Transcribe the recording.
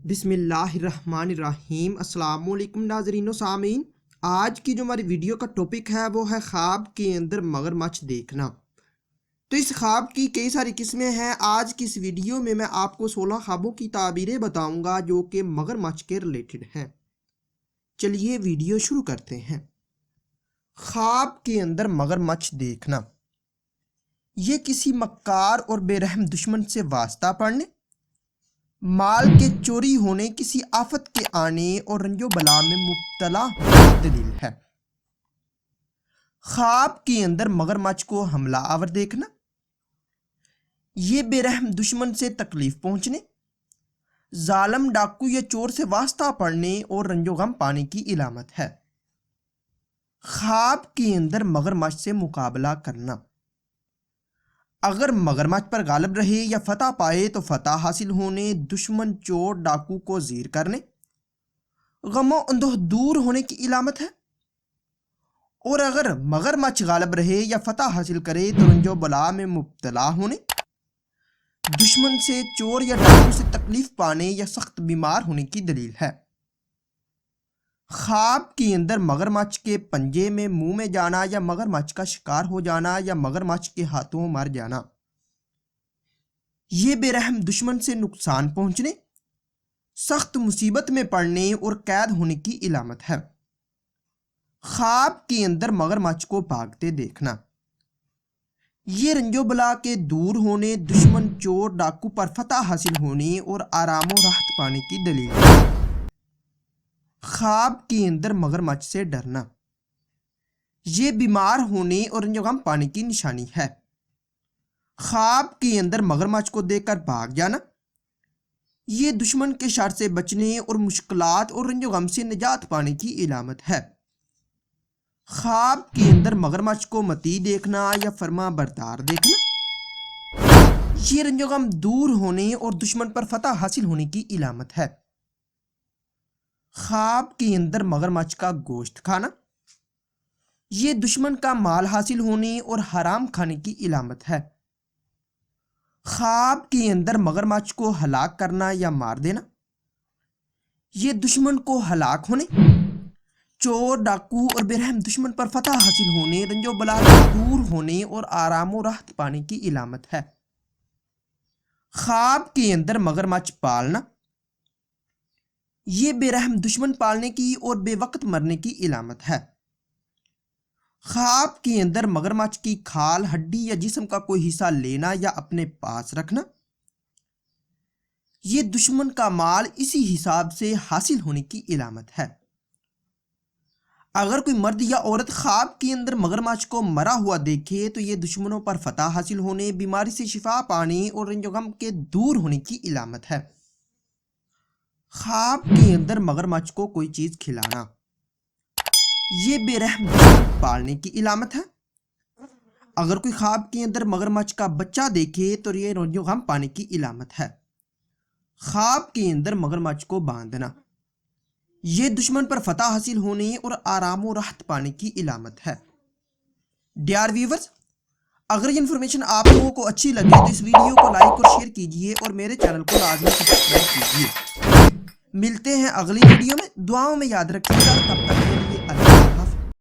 بسم اللہ الرحمن الرحیم۔ السلام علیکم ناظرین و سامعین۔ آج کی جو ہماری ویڈیو کا ٹاپک ہے وہ ہے خواب کے اندر مگرمچھ دیکھنا۔ تو اس خواب کی کئی ساری قسمیں ہیں۔ آج کی اس ویڈیو میں آپ کو 16 خوابوں کی تعبیریں بتاؤں گا جو کہ مگرمچھ کے ریلیٹڈ ہیں۔ چلیے ویڈیو شروع کرتے ہیں۔ خواب کے اندر مگرمچھ دیکھنا، یہ کسی مکار اور بے رحم دشمن سے واسطہ پڑنے، مال کے چوری ہونے، کسی آفت کے آنے اور رنج و بلا میں مبتلا ہونے کی دلیل ہے۔ خواب کے اندر مگرمچھ کو حملہ آور دیکھنا، یہ بے رحم دشمن سے تکلیف پہنچنے، ظالم ڈاکو یا چور سے واسطہ پڑنے اور رنج و غم پانے کی علامت ہے۔ خواب کے اندر مگرمچھ سے مقابلہ کرنا، اگر مگرمچھ پر غالب رہے یا فتح پائے تو فتح حاصل ہونے، دشمن چور ڈاکو کو زیر کرنے، غم و اندوہ دور ہونے کی علامت ہے۔ اور اگر مگرمچھ غالب رہے یا فتح حاصل کرے تو رنج و بلا میں مبتلا ہونے، دشمن سے، چور یا ڈاکو سے تکلیف پانے یا سخت بیمار ہونے کی دلیل ہے۔ خواب کے اندر مگرمچھ کے پنجے میں منہ میں جانا یا مگرمچھ کا شکار ہو جانا یا مگرمچھ کے ہاتھوں مر جانا، یہ بے رحم دشمن سے نقصان پہنچنے، سخت مصیبت میں پڑنے اور قید ہونے کی علامت ہے۔ خواب کے اندر مگرمچھ کو بھاگتے دیکھنا، یہ رنج و بلا کے دور ہونے، دشمن چور ڈاکو پر فتح حاصل ہونے اور آرام و راحت پانے کی دلیل ہے۔ خواب کے اندر مگرمچھ سے ڈرنا، یہ بیمار ہونے اور رنج و غم پانے کی نشانی ہے۔ خواب کے اندر مگرمچھ کو دیکھ کر بھاگ جانا، یہ دشمن کے شر سے بچنے اور مشکلات اور رنج و غم سے نجات پانے کی علامت ہے۔ خواب کے اندر مگرمچھ کو مطیع دیکھنا یا فرما بردار دیکھنا، یہ رنج و غم دور ہونے اور دشمن پر فتح حاصل ہونے کی علامت ہے۔ خواب کے اندر مگرمچھ کا گوشت کھانا، یہ دشمن کا مال حاصل ہونے اور حرام کھانے کی علامت ہے۔ خواب کے اندر مگرمچھ کو ہلاک کرنا یا مار دینا، یہ دشمن کو ہلاک ہونے، چور ڈاکو اور بے رحم دشمن پر فتح حاصل ہونے، رنج و بلا سے دور ہونے اور آرام و راحت پانے کی علامت ہے۔ خواب کے اندر مگرمچھ پالنا، یہ بے رحم دشمن پالنے کی اور بے وقت مرنے کی علامت ہے۔ خواب کے اندر مگرمچھ کی کھال، ہڈی یا جسم کا کوئی حصہ لینا یا اپنے پاس رکھنا، یہ دشمن کا مال اسی حساب سے حاصل ہونے کی علامت ہے۔ اگر کوئی مرد یا عورت خواب کے اندر مگرمچھ کو مرا ہوا دیکھے تو یہ دشمنوں پر فتح حاصل ہونے، بیماری سے شفا پانے اور رنج و غم کے دور ہونے کی علامت ہے۔ خواب کے اندر مگرمچھ کو کوئی چیز کھلانا، یہ بے رحم دشمن پالنے کی علامت ہے۔ اگر کوئی خواب کے اندر مگرمچھ کا بچہ دیکھے تو یہ رنج و غم پانے کی علامت ہے۔ خواب کے اندر مگرمچھ کو باندھنا، یہ دشمن پر فتح حاصل ہونے اور آرام و راحت پانے کی علامت ہے۔ ڈیئر ویورز، اگر یہ انفارمیشن آپ لوگوں کو اچھی لگے تو اس ویڈیو کو لائک اور شیئر کیجئے اور میرے چینل کو لازمی سبسکرائب کیجئے۔ ملتے ہیں اگلی ویڈیو میں، دعاؤں میں یاد رکھیے گا۔ تب تک